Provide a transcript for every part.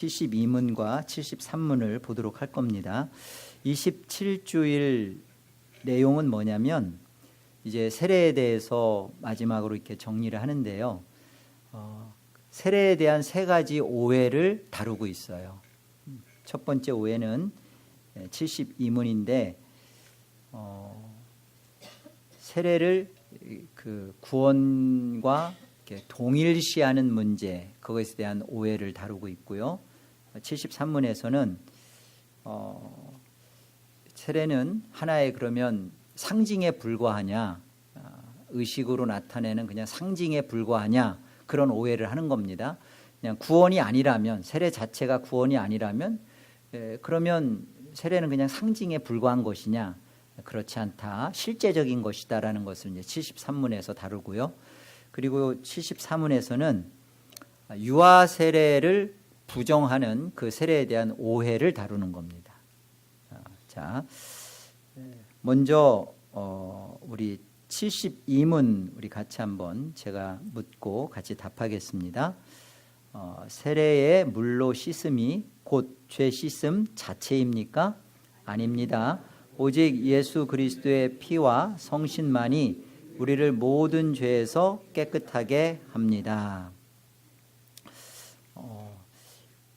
72문과 73문을 보도록 할 겁니다. 27주일 내용은 뭐냐면 이제 세례에 대해서 마지막으로 이렇게 정리를 하는데요. 세례에 대한 세 가지 오해를 다루고 있어요. 첫 번째 오해는 72문인데 세례를 그 구원과 이렇게 동일시하는 문제, 그것에 대한 오해를 다루고 있고요. 73문에서는 세례는 하나의 그러면 상징에 불과하냐, 의식으로 나타내는 그냥 상징에 불과하냐, 그런 오해를 하는 겁니다. 그냥 구원이 아니라면, 세례 자체가 구원이 아니라면 그러면 세례는 그냥 상징에 불과한 것이냐, 그렇지 않다, 실제적인 것이다라는 것을 이제 73문에서 다루고요. 그리고 74문에서는 유아 세례를 부정하는 그 세례에 대한 오해를 다루는 겁니다. 자, 먼저 우리 72문 우리 같이 한번 제가 묻고 같이 답하겠습니다. 세례의 물로 씻음이 곧 죄 씻음 자체입니까? 아닙니다. 오직 예수 그리스도의 피와 성신만이 우리를 모든 죄에서 깨끗하게 합니다.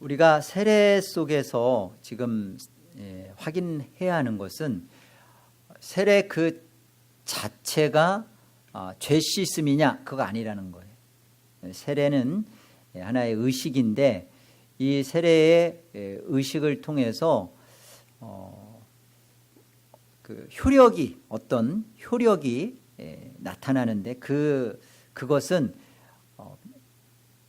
우리가 세례 속에서 지금 확인해야 하는 것은 세례 그 자체가 죄 씻음이냐, 그거 아니라는 거예요. 세례는 하나의 의식인데 이 세례의 의식을 통해서 그 효력이, 어떤 효력이 나타나는데 그것은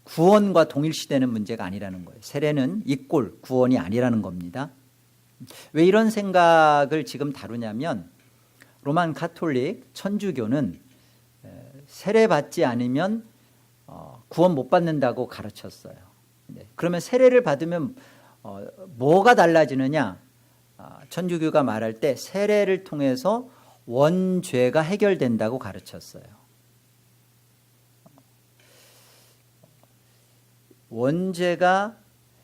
구원과 동일시되는 문제가 아니라는 거예요. 세례는 이꼴 구원이 아니라는 겁니다. 왜 이런 생각을 지금 다루냐면 로만 가톨릭 천주교는 세례 받지 않으면 구원 못 받는다고 가르쳤어요. 그러면 세례를 받으면 뭐가 달라지느냐? 천주교가 말할 때 세례를 통해서 원죄가 해결된다고 가르쳤어요. 원죄가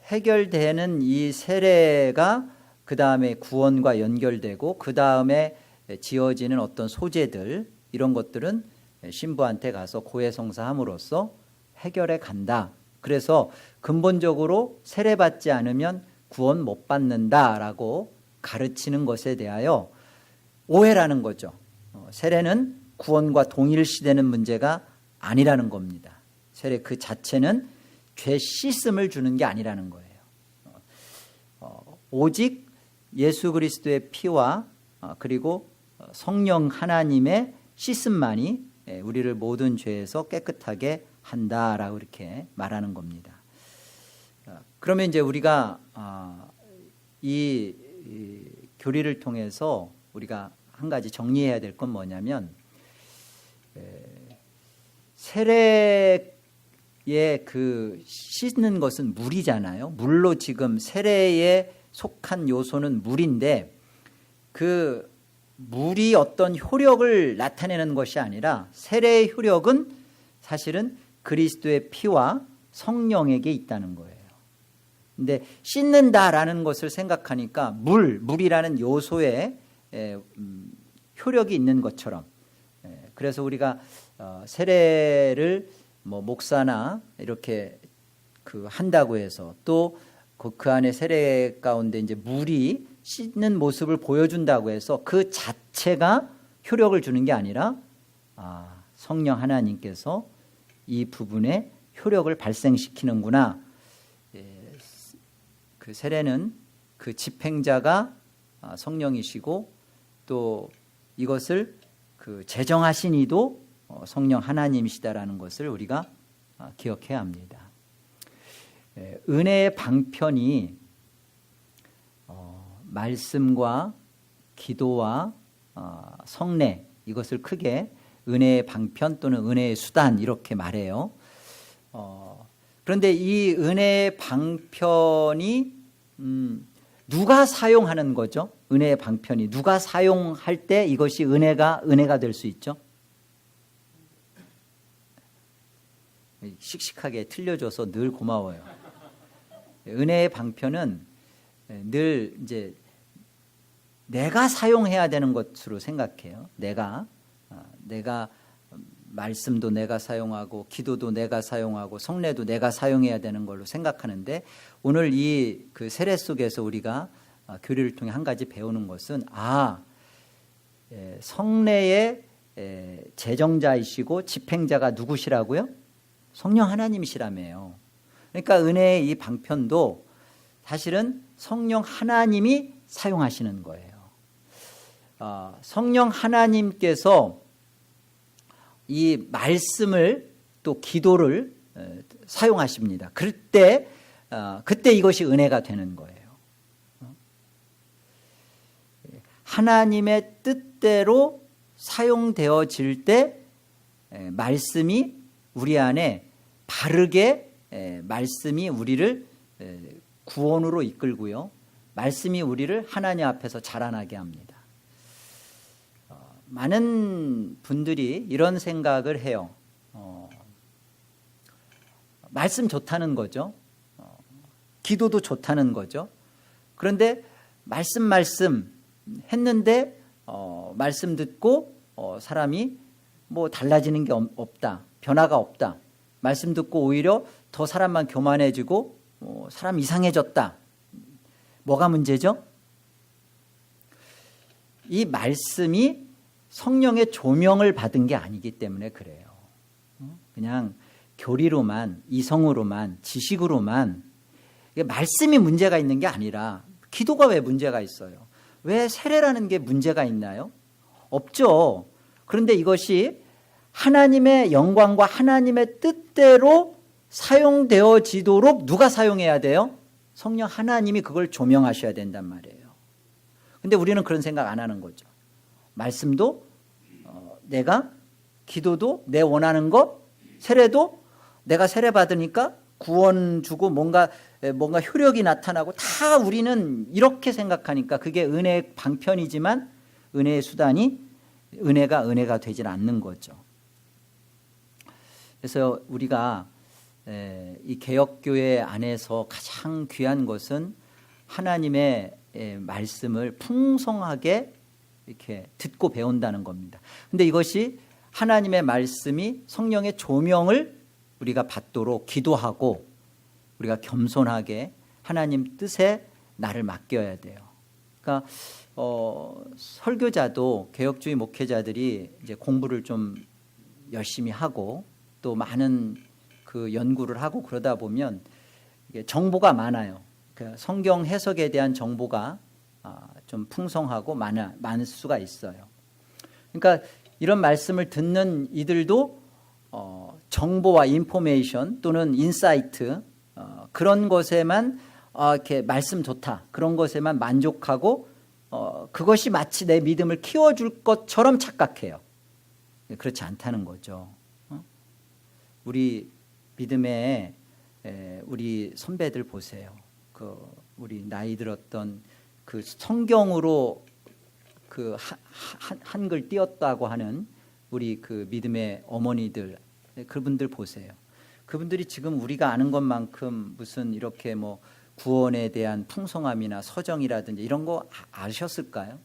해결되는 이 세례가 그 다음에 구원과 연결되고 그 다음에 지어지는 어떤 소재들, 이런 것들은 신부한테 가서 고해성사함으로써 해결해 간다. 그래서 근본적으로 세례받지 않으면 구원 못 받는다라고 가르치는 것에 대하여 오해라는 거죠. 세례는 구원과 동일시되는 문제가 아니라는 겁니다. 세례 그 자체는 죄 씻음을 주는 게 아니라는 거예요. 오직 예수 그리스도의 피와 그리고 성령 하나님의 씻음만이 우리를 모든 죄에서 깨끗하게 한다라고 이렇게 말하는 겁니다. 그러면 이제 우리가 이 교리를 통해서 우리가 한 가지 정리해야 될 건 뭐냐면 세례의 그 씻는 것은 물이잖아요. 물로 지금 세례에 속한 요소는 물인데 그 물이 어떤 효력을 나타내는 것이 아니라 세례의 효력은 사실은 그리스도의 피와 성령에게 있다는 거예요. 근데 씻는다라는 것을 생각하니까 물이라는 요소에 효력이 있는 것처럼, 그래서 우리가 세례를 뭐 목사나 이렇게 한다고 해서 또 그 안에 세례 가운데 이제 물이 씻는 모습을 보여준다고 해서 그 자체가 효력을 주는 게 아니라 성령 하나님께서 이 부분에 효력을 발생시키는구나. 그 세례는 그 집행자가 성령이시고 또 이것을 그 제정하신 이도 성령 하나님이시다라는 것을 우리가 기억해야 합니다. 은혜의 방편이 말씀과 기도와 성례, 이것을 크게 은혜의 방편 또는 은혜의 수단 이렇게 말해요. 그런데 이 은혜의 방편이 누가 사용하는 거죠? 은혜의 방편이 누가 사용할 때 이것이 은혜가 될 수 있죠? 씩씩하게 틀려줘서 늘 고마워요. 은혜의 방편은 늘 이제 내가 사용해야 되는 것으로 생각해요. 내가 말씀도 내가 사용하고 기도도 내가 사용하고 성례도 내가 사용해야 되는 걸로 생각하는데, 오늘 이 그 세례 속에서 우리가 교리를 통해 한 가지 배우는 것은 성례의 제정자이시고 집행자가 누구시라고요? 성령 하나님이시라며요. 그러니까 은혜의 이 방편도 사실은 성령 하나님이 사용하시는 거예요. 성령 하나님께서 이 말씀을 또 기도를 사용하십니다. 그때 이것이 은혜가 되는 거예요. 하나님의 뜻대로 사용되어질 때 말씀이 우리 안에 바르게 말씀이 우리를 구원으로 이끌고요, 말씀이 우리를 하나님 앞에서 자라나게 합니다. 많은 분들이 이런 생각을 해요. 말씀 좋다는 거죠. 기도도 좋다는 거죠. 그런데 말씀 했는데 말씀 듣고 사람이 뭐 달라지는 게 없다, 변화가 없다, 말씀 듣고 오히려 더 사람만 교만해지고 사람 이상해졌다. 뭐가 문제죠? 이 말씀이 성령의 조명을 받은 게 아니기 때문에 그래요. 그냥 교리로만, 이성으로만, 지식으로만, 이게 말씀이 문제가 있는 게 아니라 기도가 왜 문제가 있어요? 왜 세례라는 게 문제가 있나요? 없죠. 그런데 이것이 하나님의 영광과 하나님의 뜻대로 사용되어지도록 누가 사용해야 돼요? 성령 하나님이 그걸 조명하셔야 된단 말이에요. 근데 우리는 그런 생각 안 하는 거죠. 말씀도 내가, 기도도 내 원하는 것, 세례도 내가 세례 받으니까 구원 주고 뭔가 효력이 나타나고, 다 우리는 이렇게 생각하니까 그게 은혜의 방편이지만 은혜의 수단이 은혜가 되질 않는 거죠. 그래서 우리가 이 개혁교회 안에서 가장 귀한 것은 하나님의 말씀을 풍성하게 이렇게 듣고 배운다는 겁니다. 근데 이것이 하나님의 말씀이 성령의 조명을 우리가 받도록 기도하고 우리가 겸손하게 하나님 뜻에 나를 맡겨야 돼요. 그러니까 설교자도, 개혁주의 목회자들이 이제 공부를 좀 열심히 하고 또 많은 그 연구를 하고 그러다 보면 이게 정보가 많아요. 그 성경 해석에 대한 정보가 좀 풍성하고 많을 수가 있어요. 그러니까 이런 말씀을 듣는 이들도 정보와 인포메이션 또는 인사이트, 그런 것에만 이렇게 말씀 좋다, 그런 것에만 만족하고 그것이 마치 내 믿음을 키워줄 것처럼 착각해요. 그렇지 않다는 거죠. 우리 믿음의 우리 선배들 보세요. 우리 나이 들었던 그 성경으로 그 한글 띄었다고 하는 우리 그 믿음의 어머니들, 그분들 보세요. 그분들이 지금 우리가 아는 것만큼 무슨 이렇게 뭐 구원에 대한 풍성함이나 서정이라든지 이런 거 아셨을까요?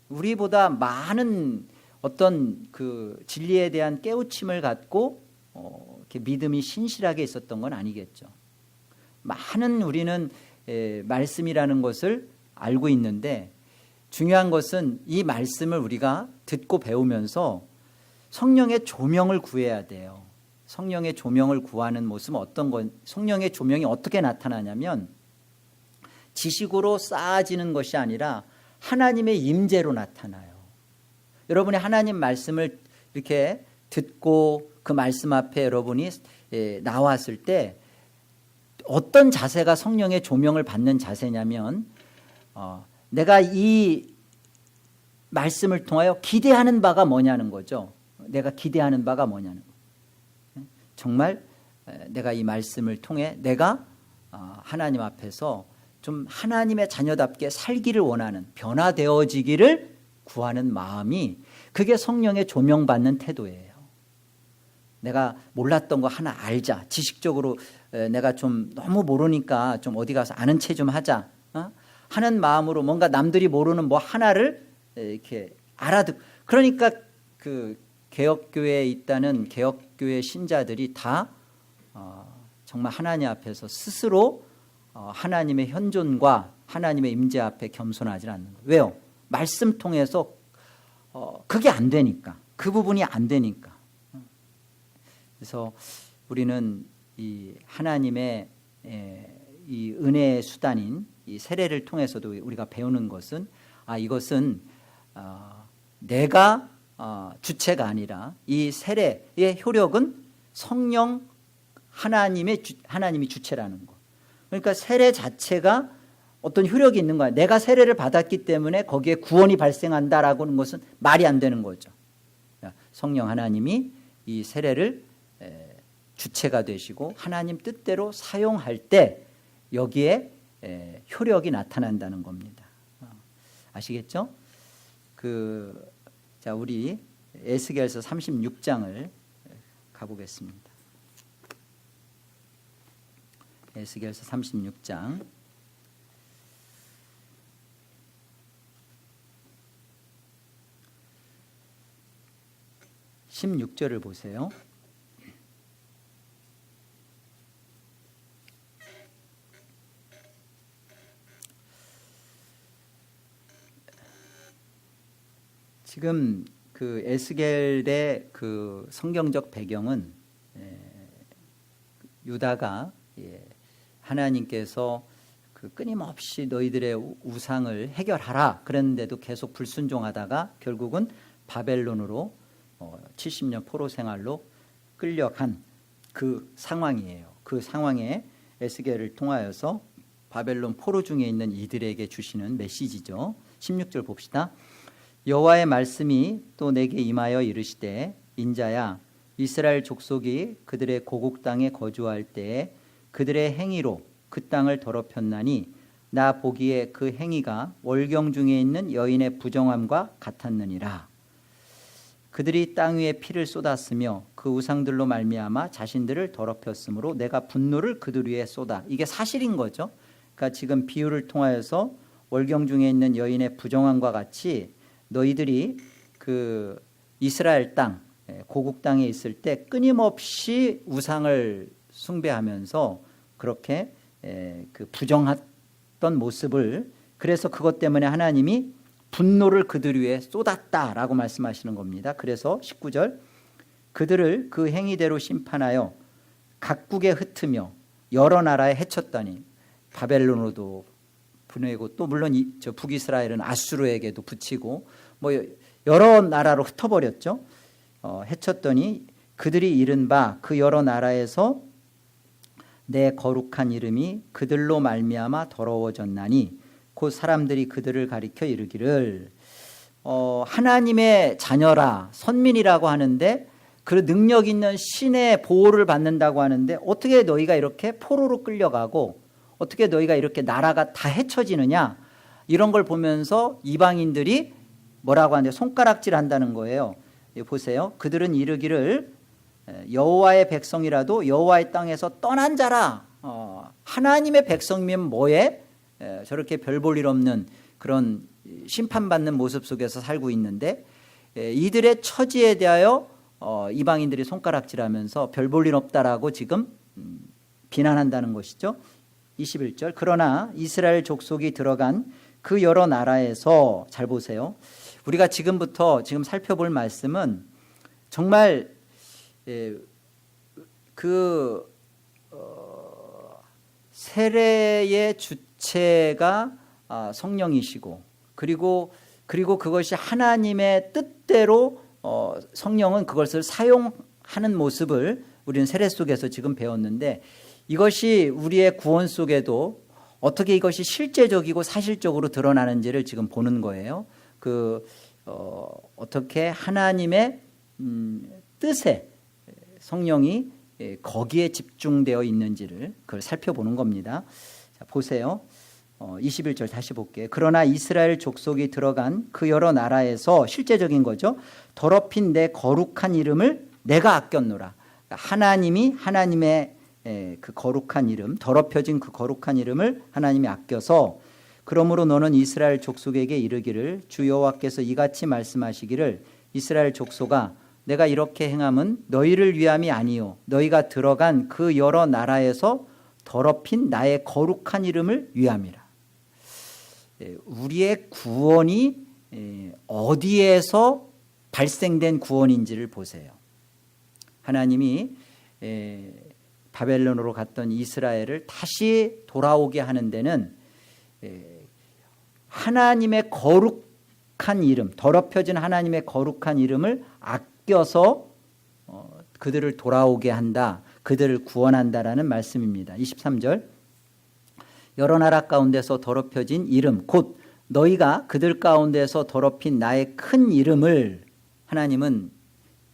우리보다 많은 어떤 그 진리에 대한 깨우침을 갖고 이렇게 믿음이 신실하게 있었던 건 아니겠죠. 많은 우리는 말씀이라는 것을 알고 있는데, 중요한 것은 이 말씀을 우리가 듣고 배우면서 성령의 조명을 구해야 돼요. 성령의 조명을 구하는 모습은 어떤 건, 성령의 조명이 어떻게 나타나냐면 지식으로 쌓아지는 것이 아니라 하나님의 임재로 나타나요. 여러분이 하나님 말씀을 이렇게 듣고 그 말씀 앞에 여러분이 나왔을 때 어떤 자세가 성령의 조명을 받는 자세냐면, 내가 이 말씀을 통하여 기대하는 바가 뭐냐는 거죠. 내가 기대하는 바가 뭐냐는 거. 정말 내가 이 말씀을 통해 내가 하나님 앞에서 좀 하나님의 자녀답게 살기를 원하는, 변화되어지기를 구하는 마음이, 그게 성령의 조명받는 태도예요. 내가 몰랐던 거 하나 알자, 지식적으로 내가 좀 너무 모르니까 좀 어디 가서 아는 체 좀 하자 하는 마음으로 뭔가 남들이 모르는 뭐 하나를 이렇게 알아듣. 그러니까 그 개혁교회에 있다는 개혁교회 신자들이 다 정말 하나님 앞에서 스스로 하나님의 현존과 하나님의 임재 앞에 겸손하지 않는 거예요. 왜요? 말씀 통해서 그게 안 되니까, 그 부분이 안 되니까. 그래서 우리는 이 하나님의 이 은혜의 수단인 이 세례를 통해서도 우리가 배우는 것은 이것은 내가 주체가 아니라 이 세례의 효력은 성령 하나님이 주체라는 거. 그러니까 세례 자체가 어떤 효력이 있는 거야. 내가 세례를 받았기 때문에 거기에 구원이 발생한다라고 하는 것은 말이 안 되는 거죠. 성령 하나님이 이 세례를 주체가 되시고 하나님 뜻대로 사용할 때 여기에 효력이 나타난다는 겁니다. 아시겠죠? 자, 우리 에스겔서 36장을 가보겠습니다. 에스겔서 36장 16절을 보세요. 지금 그 에스겔의 그 성경적 배경은 유다가 하나님께서 그 끊임없이 너희들의 우상을 해결하라 그랬는데도 계속 불순종하다가 결국은 바벨론으로 70년 포로 생활로 끌려간 그 상황이에요. 그 상황에 에스겔을 통하여서 바벨론 포로 중에 있는 이들에게 주시는 메시지죠. 16절 봅시다. 여호와의 말씀이 또 내게 임하여 이르시되 인자야 이스라엘 족속이 그들의 고국 땅에 거주할 때에 그들의 행위로 그 땅을 더럽혔나니 나 보기에 그 행위가 월경 중에 있는 여인의 부정함과 같았느니라. 그들이 땅 위에 피를 쏟았으며 그 우상들로 말미암아 자신들을 더럽혔으므로 내가 분노를 그들 위에 쏟아. 이게 사실인 거죠. 그러니까 지금 비유를 통하여서 월경 중에 있는 여인의 부정함과 같이 너희들이 그 이스라엘 땅 고국 땅에 있을 때 끊임없이 우상을 숭배하면서 그렇게 그 부정했던 모습을, 그래서 그것 때문에 하나님이 분노를 그들 위에 쏟았다라고 말씀하시는 겁니다. 그래서 19절 그들을 그 행위대로 심판하여 각국에 흩으며 여러 나라에 해쳤다니. 바벨론으로도 보내고 또 물론 저 북이스라엘은 아수르에게도 붙이고 뭐 여러 나라로 흩어버렸죠. 해쳤더니 그들이 이른 바 그 여러 나라에서 내 거룩한 이름이 그들로 말미암아 더러워졌나니 곧 사람들이 그들을 가리켜 이르기를 하나님의 자녀라 선민이라고 하는데 그 능력 있는 신의 보호를 받는다고 하는데 어떻게 너희가 이렇게 포로로 끌려가고 어떻게 너희가 이렇게 나라가 다 헤쳐지느냐, 이런 걸 보면서 이방인들이 뭐라고 하는데 손가락질 한다는 거예요. 보세요. 그들은 이르기를 여호와의 백성이라도 여호와의 땅에서 떠난 자라. 하나님의 백성이면 뭐해? 저렇게 별 볼 일 없는 그런 심판받는 모습 속에서 살고 있는데 이들의 처지에 대하여 이방인들이 손가락질하면서 별 볼 일 없다라고 지금 비난한다는 것이죠. 21절 그러나 이스라엘 족속이 들어간 그 여러 나라에서, 잘 보세요. 우리가 지금부터 지금 살펴볼 말씀은 정말 그 세례의 주체가 성령이시고 그리고 그것이 하나님의 뜻대로 성령은 그것을 사용하는 모습을 우리는 세례 속에서 지금 배웠는데, 이것이 우리의 구원 속에도 어떻게 이것이 실제적이고 사실적으로 드러나는지를 지금 보는 거예요. 어떻게 하나님의 뜻에 성령이 거기에 집중되어 있는지를 그걸 살펴보는 겁니다. 자, 보세요. 21절 다시 볼게요. 그러나 이스라엘 족속이 들어간 그 여러 나라에서, 실제적인 거죠, 더럽힌 내 거룩한 이름을 내가 아꼈노라. 하나님이 하나님의 그 거룩한 이름, 더럽혀진 그 거룩한 이름을 하나님이 아껴서 그러므로 너는 이스라엘 족속에게 이르기를 주 여호와께서 이같이 말씀하시기를 이스라엘 족속아 내가 이렇게 행함은 너희를 위함이 아니요 너희가 들어간 그 여러 나라에서 더럽힌 나의 거룩한 이름을 위함이라. 우리의 구원이 어디에서 발생된 구원인지를 보세요. 하나님이 바벨론으로 갔던 이스라엘을 다시 돌아오게 하는 데는 하나님의 거룩한 이름, 더럽혀진 하나님의 거룩한 이름을 아껴서 그들을 돌아오게 한다, 그들을 구원한다라는 말씀입니다. 23절 여러 나라 가운데서 더럽혀진 이름 곧 너희가 그들 가운데서 더럽힌 나의 큰 이름을 하나님은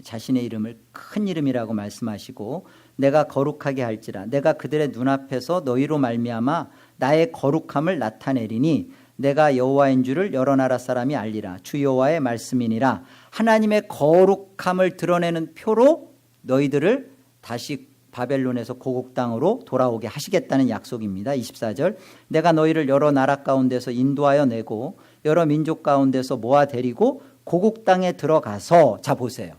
자신의 이름을 큰 이름이라고 말씀하시고 내가 거룩하게 할지라 내가 그들의 눈앞에서 너희로 말미암아 나의 거룩함을 나타내리니 내가 여호와인 줄을 여러 나라 사람이 알리라 주 여호와의 말씀이니라. 하나님의 거룩함을 드러내는 표로 너희들을 다시 바벨론에서 고국 땅으로 돌아오게 하시겠다는 약속입니다. 24절 내가 너희를 여러 나라 가운데서 인도하여 내고 여러 민족 가운데서 모아 데리고 고국 땅에 들어가서 자 보세요.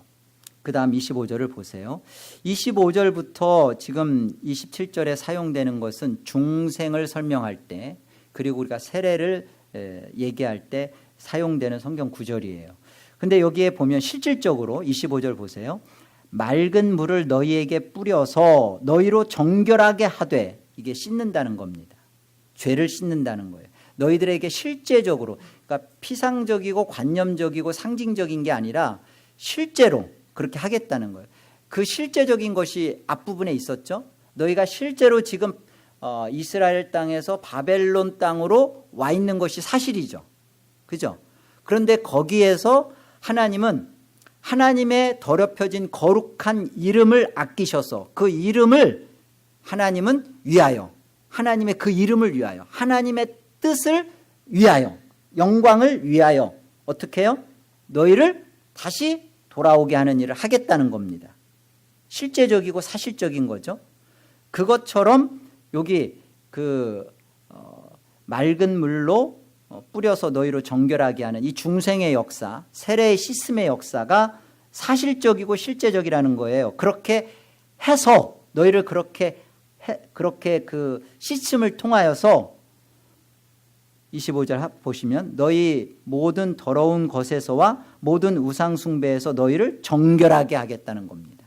그 다음 25절을 보세요. 25절부터 지금 27절에 사용되는 것은 중생을 설명할 때 그리고 우리가 세례를 얘기할 때 사용되는 성경 구절이에요. 근데 여기에 보면 실질적으로 25절 보세요. 맑은 물을 너희에게 뿌려서 너희로 정결하게 하되 이게 씻는다는 겁니다. 죄를 씻는다는 거예요. 너희들에게 실제적으로 그러니까 피상적이고 관념적이고 상징적인 게 아니라 실제로 그렇게 하겠다는 거예요. 그 실제적인 것이 앞부분에 있었죠. 너희가 실제로 지금 이스라엘 땅에서 바벨론 땅으로 와 있는 것이 사실이죠. 그죠? 그런데 거기에서 하나님은 하나님의 더럽혀진 거룩한 이름을 아끼셔서 그 이름을 하나님은 위하여 하나님의 그 이름을 위하여 하나님의 뜻을 위하여 영광을 위하여 어떻게 해요? 너희를 다시 돌아오게 하는 일을 하겠다는 겁니다. 실제적이고 사실적인 거죠. 그것처럼 여기 맑은 물로 뿌려서 너희로 정결하게 하는 이 중생의 역사, 세례의 씻음의 역사가 사실적이고 실제적이라는 거예요. 그렇게 해서 너희를 그렇게 그 씻음을 통하여서 25절 보시면 너희 모든 더러운 것에서와 모든 우상 숭배에서 너희를 정결하게 하겠다는 겁니다.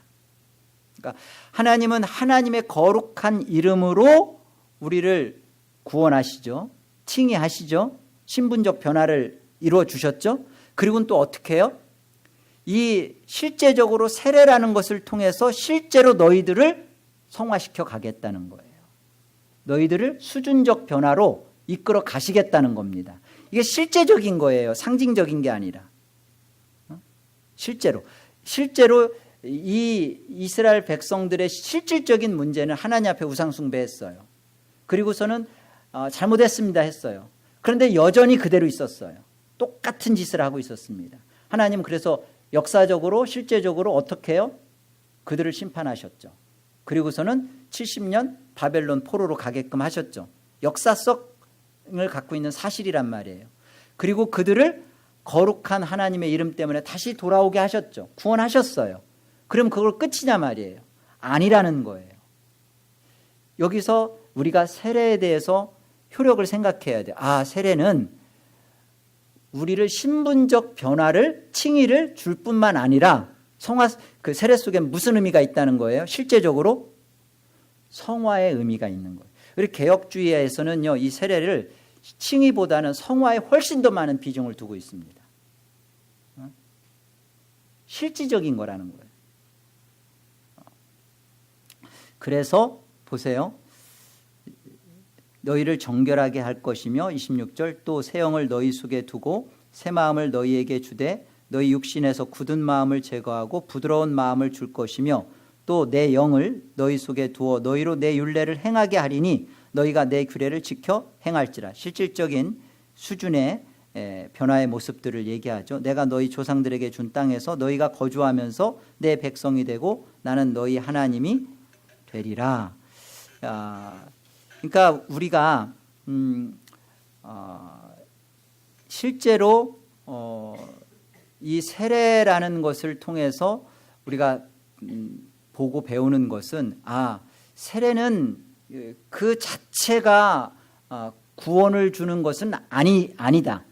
그러니까 하나님은 하나님의 거룩한 이름으로 우리를 구원하시죠. 칭의하시죠. 신분적 변화를 이루어 주셨죠. 그리고 또 어떻게 해요? 이 실제적으로 세례라는 것을 통해서 실제로 너희들을 성화시켜 가겠다는 거예요. 너희들을 수준적 변화로 이끌어 가시겠다는 겁니다. 이게 실제적인 거예요. 상징적인 게 아니라. 실제로 이 이스라엘 백성들의 실질적인 문제는 하나님 앞에 우상 숭배했어요. 그리고서는 잘못했습니다 했어요. 그런데 여전히 그대로 있었어요. 똑같은 짓을 하고 있었습니다. 하나님 그래서 역사적으로 실제적으로 어떻게 해요? 그들을 심판하셨죠. 그리고서는 70년 바벨론 포로로 가게끔 하셨죠. 역사성을 갖고 있는 사실이란 말이에요. 그리고 그들을 거룩한 하나님의 이름 때문에 다시 돌아오게 하셨죠. 구원하셨어요. 그럼 그걸 끝이냐 말이에요. 아니라는 거예요. 여기서 우리가 세례에 대해서 효력을 생각해야 돼요. 세례는 우리를 신분적 변화를 칭의를 줄 뿐만 아니라 그 세례 속에 무슨 의미가 있다는 거예요? 실제적으로 성화의 의미가 있는 거예요. 우리 개혁주의에서는요, 이 세례를 칭의보다는 성화에 훨씬 더 많은 비중을 두고 있습니다. 실질적인 거라는 거예요. 그래서 보세요. 너희를 정결하게 할 것이며 26절 또 새 영을 너희 속에 두고 새 마음을 너희에게 주되 너희 육신에서 굳은 마음을 제거하고 부드러운 마음을 줄 것이며 또 내 영을 너희 속에 두어 너희로 내 율례를 행하게 하리니 너희가 내 규례를 지켜 행할지라. 실질적인 수준의 변화의 모습들을 얘기하죠. 내가 너희 조상들에게 준 땅에서 너희가 거주하면서 내 백성이 되고 나는 너희 하나님이 되리라. 그러니까 우리가 실제로 이 세례라는 것을 통해서 우리가 보고 배우는 것은 세례는 그 자체가 구원을 주는 것은 아니다.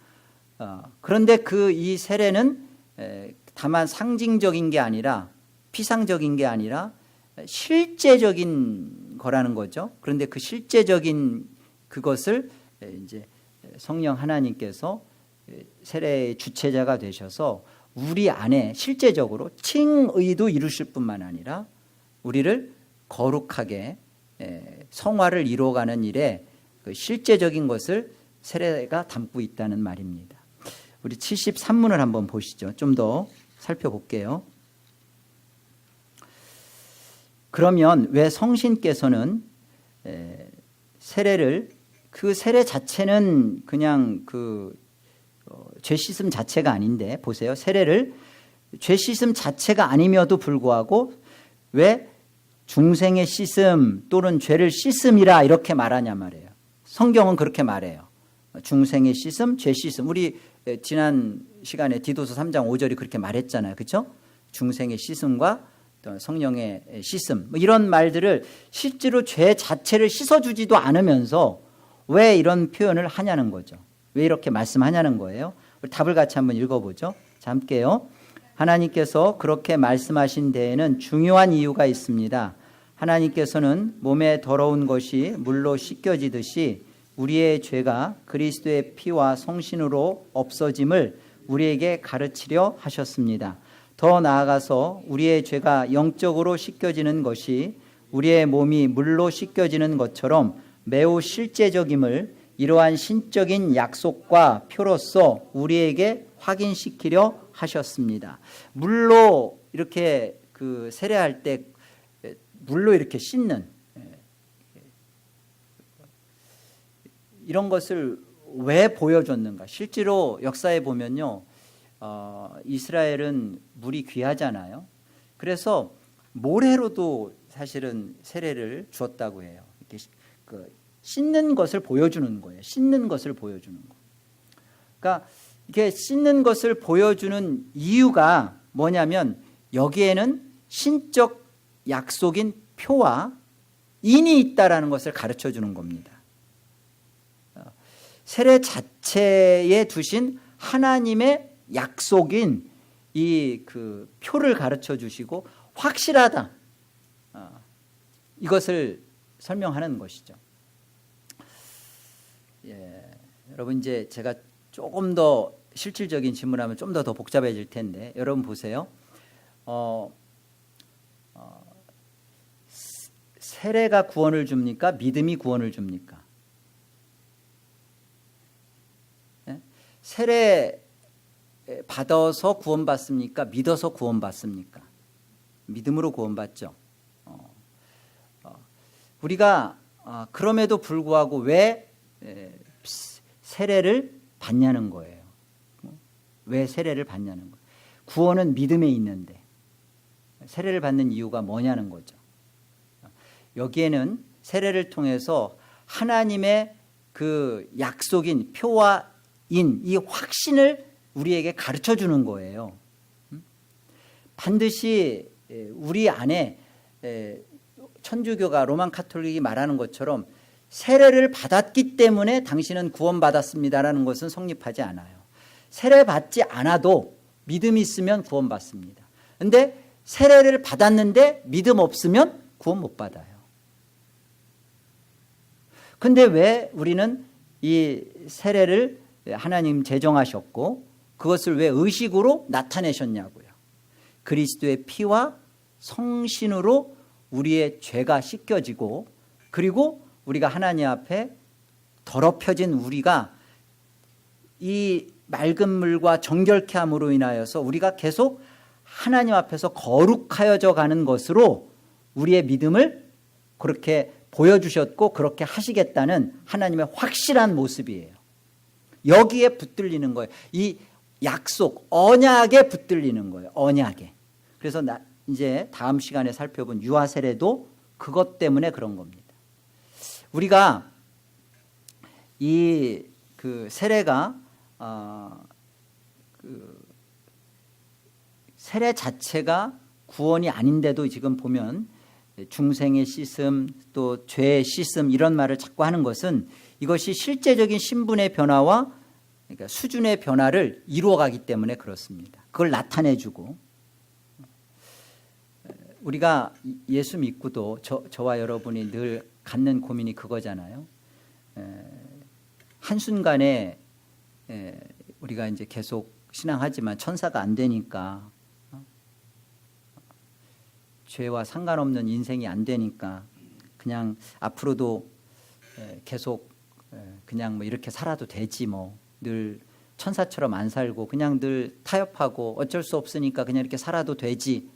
그런데 이 세례는 다만 상징적인 게 아니라 피상적인 게 아니라 실제적인 거라는 거죠. 그런데 그 실제적인 그것을 이제 성령 하나님께서 세례의 주체자가 되셔서 우리 안에 실제적으로 칭의도 이루실 뿐만 아니라 우리를 거룩하게 성화를 이루어가는 일에 그 실제적인 것을 세례가 담고 있다는 말입니다. 우리 73문을 한번 보시죠. 좀 더 살펴볼게요. 그러면 왜 성신께서는 세례를 그 세례 자체는 그냥 죄 씻음 자체가 아닌데 보세요. 세례를 죄 씻음 자체가 아님에도 불구하고 왜 중생의 씻음 또는 죄를 씻음이라 이렇게 말하냐 말이에요. 성경은 그렇게 말해요. 중생의 씻음, 죄 씻음. 우리 지난 시간에 디도서 3장 5절이 그렇게 말했잖아요. 그렇죠? 중생의 씻음과 성령의 씻음 이런 말들을 실제로 죄 자체를 씻어주지도 않으면서 왜 이런 표현을 하냐는 거죠. 왜 이렇게 말씀하냐는 거예요. 우리 답을 같이 한번 읽어보죠. 자, 함께요. 하나님께서 그렇게 말씀하신 데에는 중요한 이유가 있습니다. 하나님께서는 몸에 더러운 것이 물로 씻겨지듯이 우리의 죄가 그리스도의 피와 성신으로 없어짐을 우리에게 가르치려 하셨습니다. 더 나아가서 우리의 죄가 영적으로 씻겨지는 것이 우리의 몸이 물로 씻겨지는 것처럼 매우 실제적임을 이러한 신적인 약속과 표로서 우리에게 확인시키려 하셨습니다. 물로 이렇게 세례할 때 물로 이렇게 씻는 이런 것을 왜 보여줬는가? 실제로 역사에 보면요, 이스라엘은 물이 귀하잖아요. 그래서 모래로도 사실은 세례를 주었다고 해요. 이렇게 씻는 것을 보여주는 거예요. 씻는 것을 보여주는 거. 그러니까 이게 씻는 것을 보여주는 이유가 뭐냐면 여기에는 신적 약속인 표와 인이 있다라는 것을 가르쳐 주는 겁니다. 세례 자체에 두신 하나님의 약속인 이 표를 가르쳐 주시고 확실하다. 이것을 설명하는 것이죠. 여러분 이제 제가 조금 더 실질적인 질문하면 좀 더 복잡해질 텐데 여러분 보세요. 세례가 구원을 줍니까? 믿음이 구원을 줍니까? 세례 받아서 구원받습니까? 믿어서 구원받습니까? 믿음으로 구원받죠. 우리가 그럼에도 불구하고 왜 세례를 받냐는 거예요. 왜 세례를 받냐는 거예요. 구원은 믿음에 있는데 세례를 받는 이유가 뭐냐는 거죠. 여기에는 세례를 통해서 하나님의 그 약속인 표와 인, 이 확신을 우리에게 가르쳐 주는 거예요. 반드시 우리 안에 천주교가 로만 카톨릭이 말하는 것처럼 세례를 받았기 때문에 당신은 구원받았습니다라는 것은 성립하지 않아요. 세례 받지 않아도 믿음이 있으면 구원받습니다. 그런데 세례를 받았는데 믿음 없으면 구원 못 받아요. 근데 왜 우리는 이 세례를 하나님 제정하셨고 그것을 왜 의식으로 나타내셨냐고요. 그리스도의 피와 성신으로 우리의 죄가 씻겨지고 그리고 우리가 하나님 앞에 더럽혀진 우리가 이 맑은 물과 정결케 함으로 인하여서 우리가 계속 하나님 앞에서 거룩하여져 가는 것으로 우리의 믿음을 그렇게 보여주셨고 그렇게 하시겠다는 하나님의 확실한 모습이에요. 여기에 붙들리는 거예요. 이 약속, 언약에 붙들리는 거예요. 언약에. 그래서 이제 다음 시간에 살펴본 유아 세례도 그것 때문에 그런 겁니다. 우리가 이 그 세례가 세례 자체가 구원이 아닌데도 지금 보면 중생의 씻음 또 죄의 씻음 이런 말을 자꾸 하는 것은 이것이 실제적인 신분의 변화와 그러니까 수준의 변화를 이루어가기 때문에 그렇습니다. 그걸 나타내주고 우리가 예수 믿고도 저와 여러분이 늘 갖는 고민이 그거잖아요. 한순간에 우리가 이제 계속 신앙하지만 천사가 안 되니까 죄와 상관없는 인생이 안 되니까 그냥 앞으로도 계속 그냥 뭐 이렇게 살아도 되지 뭐 늘 천사처럼 안 살고 그냥 늘 타협하고 어쩔 수 없으니까 그냥 이렇게 살아도 되지.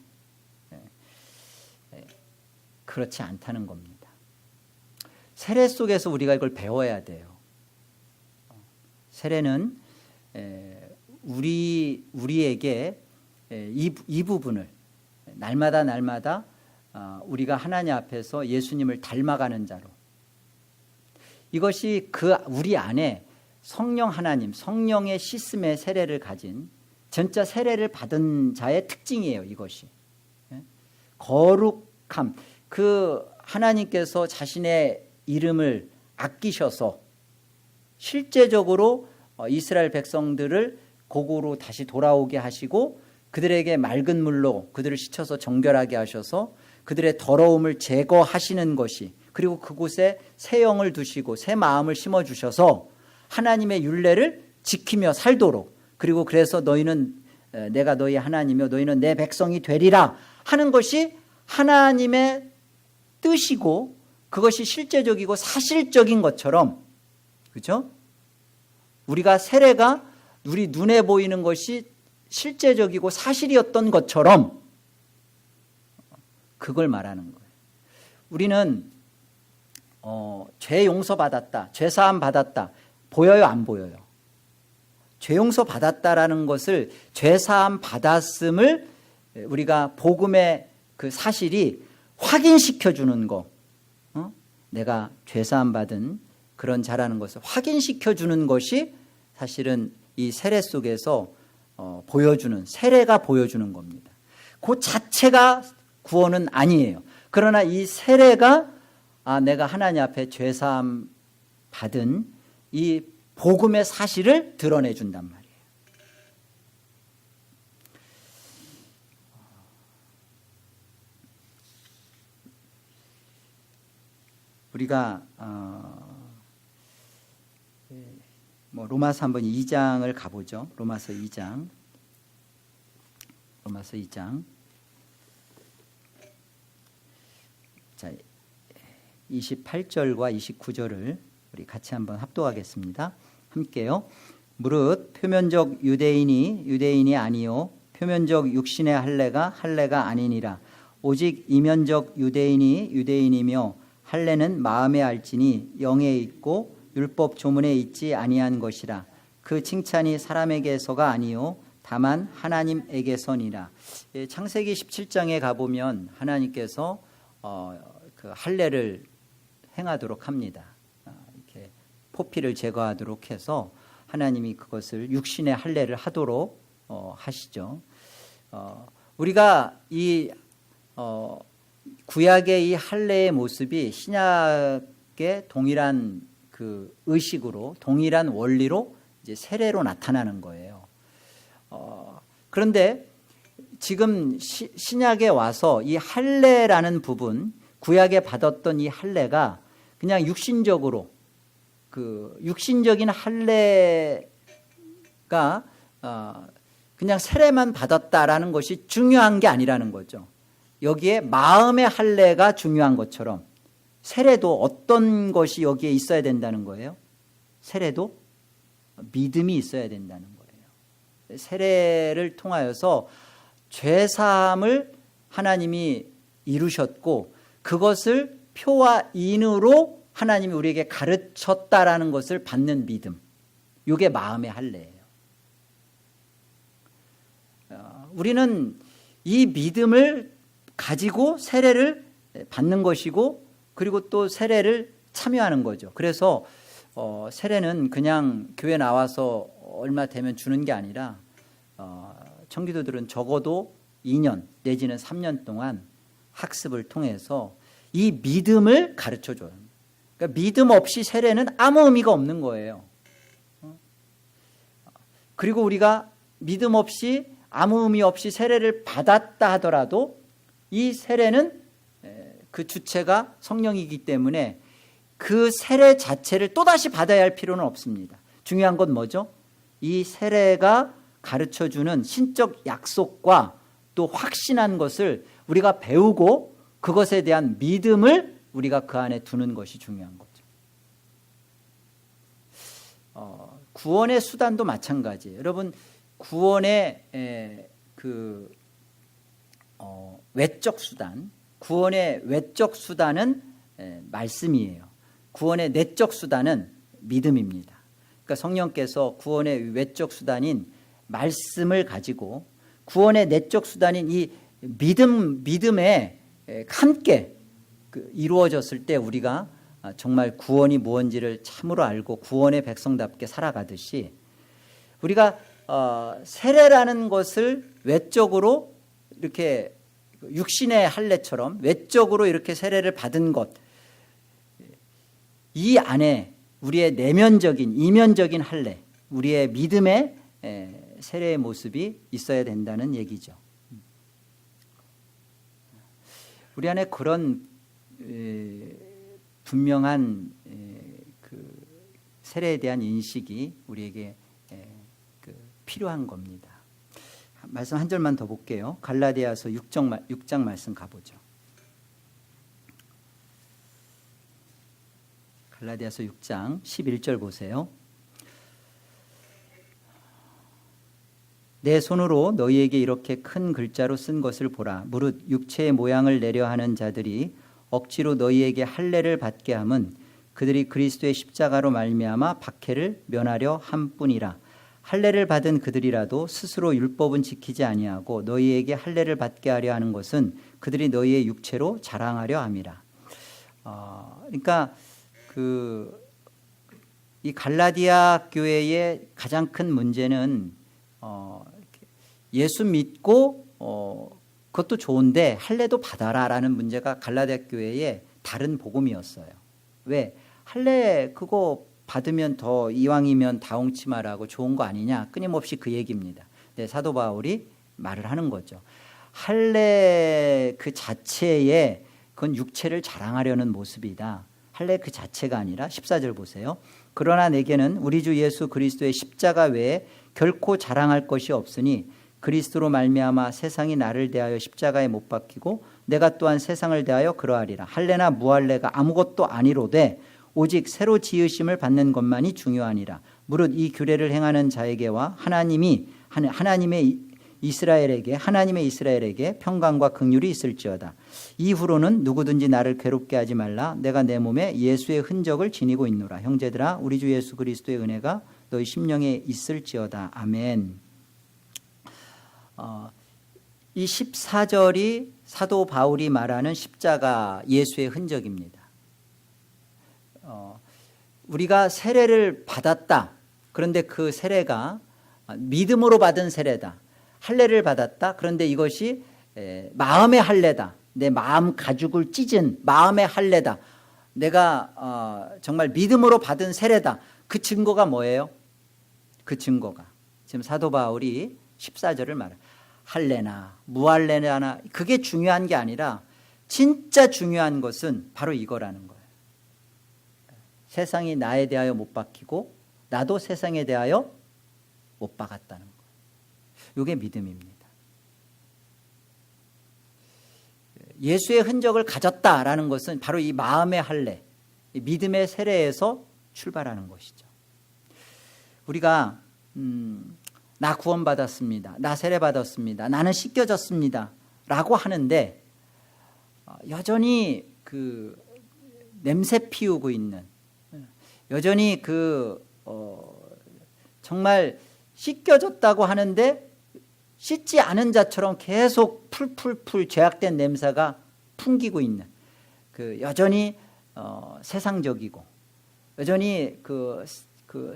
그렇지 않다는 겁니다. 세례 속에서 우리가 이걸 배워야 돼요. 세례는 우리에게 이 부분을 날마다 우리가 하나님 앞에서 예수님을 닮아가는 자로 이것이 우리 안에 성령 하나님 성령의 씻음의 세례를 가진 진짜 세례를 받은 자의 특징이에요. 이것이 거룩함 하나님께서 자신의 이름을 아끼셔서 실제적으로 이스라엘 백성들을 고국으로 다시 돌아오게 하시고 그들에게 맑은 물로 그들을 씻어서 정결하게 하셔서 그들의 더러움을 제거하시는 것이 그리고 그곳에 새 영을 두시고 새 마음을 심어주셔서 하나님의 율례를 지키며 살도록 그리고 그래서 너희는 내가 너희 하나님이며 너희는 내 백성이 되리라 하는 것이 하나님의 뜻이고 그것이 실제적이고 사실적인 것처럼 그렇죠? 우리가 세례가 우리 눈에 보이는 것이 실제적이고 사실이었던 것처럼 그걸 말하는 거예요. 우리는 죄 용서받았다, 죄사함 받았다 보여요, 안 보여요? 죄 용서받았다라는 것을 죄사함 받았음을 우리가 복음의 그 사실이 확인시켜 주는 거, 내가 죄사함 받은 그런 자라는 것을 확인시켜 주는 것이 사실은 이 세례 속에서 보여주는 세례가 보여주는 겁니다. 그 자체가 구원은 아니에요. 그러나 이 세례가 내가 하나님 앞에 죄사함 받은 이 복음의 사실을 드러내 준단 말이에요. 우리가 로마서 한번 2장을 가보죠. 로마서 2장. 자, 28절과 29절을 우리 같이 한번 합독하겠습니다. 함께요. 무릇 표면적 유대인이 아니요 표면적 육신의 할례가 아니니라. 오직 이면적 유대인이 유대인이며 할례는 마음에 알지니 영에 있고 율법 조문에 있지 아니한 것이라. 그 칭찬이 사람에게서가 아니요 다만 하나님에게서니라. 창세기 17장에 가보면 하나님께서 그 할례를 행하도록 합니다. 이렇게 포피를 제거하도록 해서 하나님이 그것을 육신의 할례를 하도록 하시죠. 우리가 이 구약의 이 할례의 모습이 신약의 동일한 그 의식으로 동일한 원리로 이제 세례로 나타나는 거예요. 그런데 지금 신약에 와서 이 할례라는 부분, 구약에 받았던 이 할례가 그냥 육신적으로 그 육신적인 할례가 그냥 세례만 받았다라는 것이 중요한 게 아니라는 거죠. 여기에 마음의 할례가 중요한 것처럼 세례도 어떤 것이 여기에 있어야 된다는 거예요? 세례도 믿음이 있어야 된다는 거예요. 세례를 통하여서 죄사함을 하나님이 이루셨고 그것을 표와 인으로 하나님이 우리에게 가르쳤다라는 것을 받는 믿음. 이게 마음의 할례예요. 우리는 이 믿음을 가지고 세례를 받는 것이고 그리고 또 세례를 참여하는 거죠. 그래서 세례는 그냥 교회 나와서 얼마 되면 주는 게 아니라 청기도들은 적어도 2년 내지는 3년 동안 학습을 통해서 이 믿음을 가르쳐줘요. 그러니까 믿음 없이 세례는 아무 의미가 없는 거예요. 그리고 우리가 믿음 없이 아무 의미 없이 세례를 받았다 하더라도 이 세례는 그 주체가 성령이기 때문에 그 세례 자체를 또다시 받아야 할 필요는 없습니다. 중요한 건 뭐죠? 이 세례가 가르쳐주는 신적 약속과 또 확신한 것을 우리가 배우고 그것에 대한 믿음을 우리가 그 안에 두는 것이 중요한 거죠. 구원의 수단도 마찬가지예요. 여러분, 구원의 외적 수단, 구원의 외적 수단은 말씀이에요. 구원의 내적 수단은 믿음입니다. 그러니까 성령께서 구원의 외적 수단인 말씀을 가지고 구원의 내적 수단인 이 믿음에 함께 이루어졌을 때 우리가 정말 구원이 무엇인지를 참으로 알고 구원의 백성답게 살아가듯이 우리가 세례라는 것을 외적으로 이렇게 육신의 할례처럼 외적으로 이렇게 세례를 받은 것, 이 안에 우리의 내면적인 이면적인 할례, 우리의 믿음의 세례의 모습이 있어야 된다는 얘기죠. 우리 안에 그런 분명한 그 세례에 대한 인식이 우리에게 필요한 겁니다. 말씀 한 절만 더 볼게요. 갈라디아서 6장 말씀 가보죠. 갈라디아서 6장 11절 보세요. 내 손으로 너희에게 이렇게 큰 글자로 쓴 것을 보라. 무릇 육체의 모양을 내려 하는 자들이 억지로 너희에게 할례를 받게 함은 그들이 그리스도의 십자가로 말미암아 박해를 면하려 함뿐이라. 할례를 받은 그들이라도 스스로 율법은 지키지 아니하고 너희에게 할례를 받게 하려 하는 것은 그들이 너희의 육체로 자랑하려 함이라. 그러니까 이 갈라디아 교회의 가장 큰 문제는 예수 믿고 그것도 좋은데 할례도 받아라라는 문제가 갈라디아 교회의 다른 복음이었어요. 왜? 할례 그거 받으면 더 이왕이면 다홍치마라고 좋은 거 아니냐, 끊임없이 그 얘기입니다. 네, 사도 바울이 말을 하는 거죠. 할례 그 자체에 그건 육체를 자랑하려는 모습이다. 할례 그 자체가 아니라 14절 보세요. 그러나 내게는 우리 주 예수 그리스도의 십자가 외에 결코 자랑할 것이 없으니 그리스도로 말미암아 세상이 나를 대하여 십자가에 못 박히고 내가 또한 세상을 대하여 그러하리라. 할례나 무할례가 아무것도 아니로되 오직 새로 지으심을 받는 것만이 중요하니라. 무릇 이 규례를 행하는 자에게와 하나님의 이스라엘에게 평강과 긍휼이 있을지어다. 이후로는 누구든지 나를 괴롭게 하지 말라. 내가 내 몸에 예수의 흔적을 지니고 있노라. 형제들아, 우리 주 예수 그리스도의 은혜가 너희 심령에 있을지어다. 아멘. 이 14절이 사도 바울이 말하는 십자가 예수의 흔적입니다. 우리가 세례를 받았다. 그런데 그 세례가 믿음으로 받은 세례다. 할례를 받았다. 그런데 이것이 마음의 할례다. 내 마음 가죽을 찢은 마음의 할례다. 내가 정말 믿음으로 받은 세례다. 그 증거가 뭐예요? 그 증거가 지금 사도 바울이 14절을 말해요. 할례나 무할례나 그게 중요한 게 아니라 진짜 중요한 것은 바로 이거라는 거예요. 세상이 나에 대하여 못 박히고 나도 세상에 대하여 못 박았다는 거예요. 이게 믿음입니다. 예수의 흔적을 가졌다라는 것은 바로 이 마음의 할례, 믿음의 세례에서 출발하는 것이죠. 우리가 나 구원받았습니다. 나 세례받았습니다. 나는 씻겨졌습니다. 라고 하는데 여전히 그 냄새 피우고 있는, 여전히 정말 씻겨졌다고 하는데 씻지 않은 자처럼 계속 풀풀풀 죄악된 냄새가 풍기고 있는, 여전히 세상적이고 여전히 그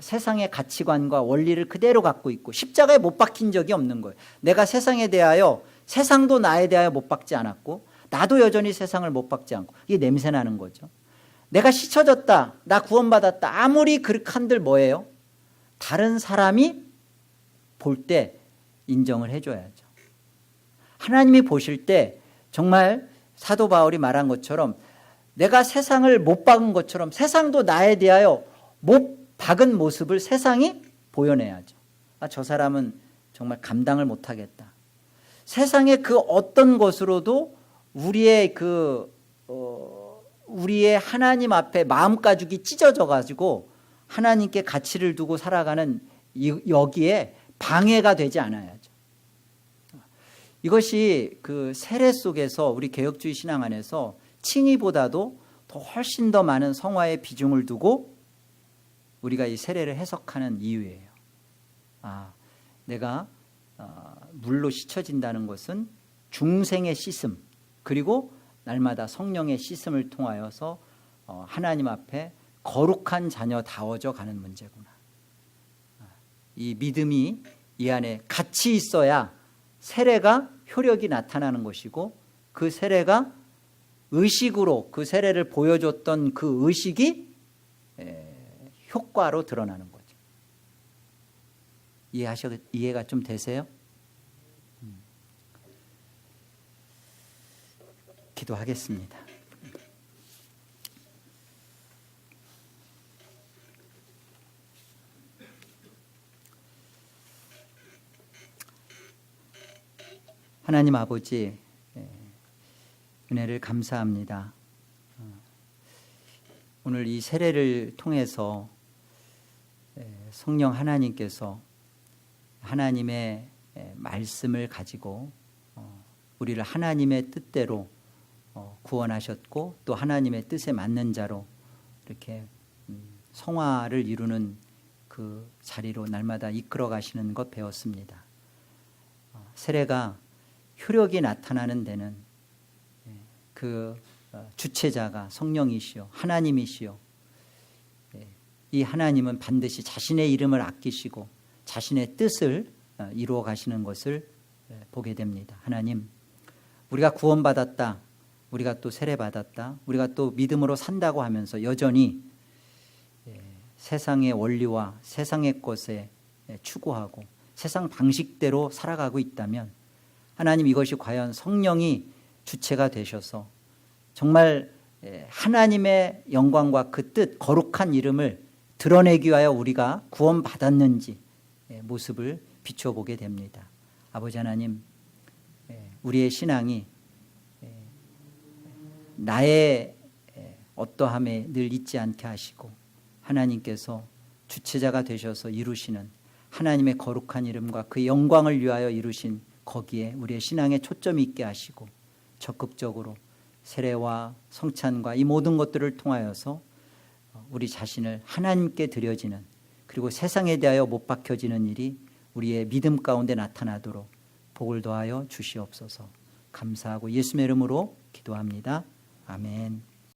세상의 가치관과 원리를 그대로 갖고 있고 십자가에 못 박힌 적이 없는 거예요. 내가 세상에 대하여 세상도 나에 대하여 못 박지 않았고 나도 여전히 세상을 못 박지 않고 이게 냄새나는 거죠. 내가 씻어졌다, 나 구원받았다 아무리 그렇게 한들 뭐예요? 다른 사람이 볼 때 인정을 해줘야죠. 하나님이 보실 때 정말 사도 바울이 말한 것처럼 내가 세상을 못 박은 것처럼 세상도 나에 대하여 못 박은 모습을 세상이 보여내야죠. 저 사람은 정말 감당을 못하겠다. 세상의 그 어떤 것으로도 우리의 우리의 하나님 앞에 마음가죽이 찢어져 가지고 하나님께 가치를 두고 살아가는 여기에 방해가 되지 않아야죠. 이것이 그 세례 속에서 우리 개혁주의 신앙 안에서 칭의보다도 더 훨씬 더 많은 성화의 비중을 두고 우리가 이 세례를 해석하는 이유예요. 내가 물로 씻어진다는 것은 중생의 씻음 그리고 날마다 성령의 씻음을 통하여서 하나님 앞에 거룩한 자녀다워져 가는 문제구나. 이 믿음이 이 안에 같이 있어야 세례가 효력이 나타나는 것이고 그 세례가 의식으로 그 세례를 보여줬던 그 의식이 효과로 드러나는 거죠. 이해가 좀 되세요? 기도하겠습니다. 하나님 아버지, 은혜를 감사합니다. 오늘 이 세례를 통해서 성령 하나님께서 하나님의 말씀을 가지고 우리를 하나님의 뜻대로 구원하셨고 또 하나님의 뜻에 맞는 자로 이렇게 성화를 이루는 그 자리로 날마다 이끌어 가시는 것 배웠습니다. 세례가 효력이 나타나는 데는 그 주체자가 성령이시요 하나님이시요 이 하나님은 반드시 자신의 이름을 아끼시고 자신의 뜻을 이루어 가시는 것을 보게 됩니다. 하나님, 우리가 구원받았다, 우리가 또 세례받았다, 우리가 또 믿음으로 산다고 하면서 여전히 세상의 원리와 세상의 것에 추구하고 세상 방식대로 살아가고 있다면 하나님, 이것이 과연 성령이 주체가 되셔서 정말 하나님의 영광과 그 뜻, 거룩한 이름을 드러내기 위하여 우리가 구원받았는지 모습을 비춰보게 됩니다. 아버지 하나님, 우리의 신앙이 나의 어떠함에 늘 있지 않게 하시고 하나님께서 주체자가 되셔서 이루시는 하나님의 거룩한 이름과 그 영광을 위하여 이루신 거기에 우리의 신앙에 초점이 있게 하시고 적극적으로 세례와 성찬과 이 모든 것들을 통하여서 우리 자신을 하나님께 드려지는 그리고 세상에 대하여 못 박혀지는 일이 우리의 믿음 가운데 나타나도록 복을 더하여 주시옵소서. 감사하고 예수의 이름으로 기도합니다. 아멘.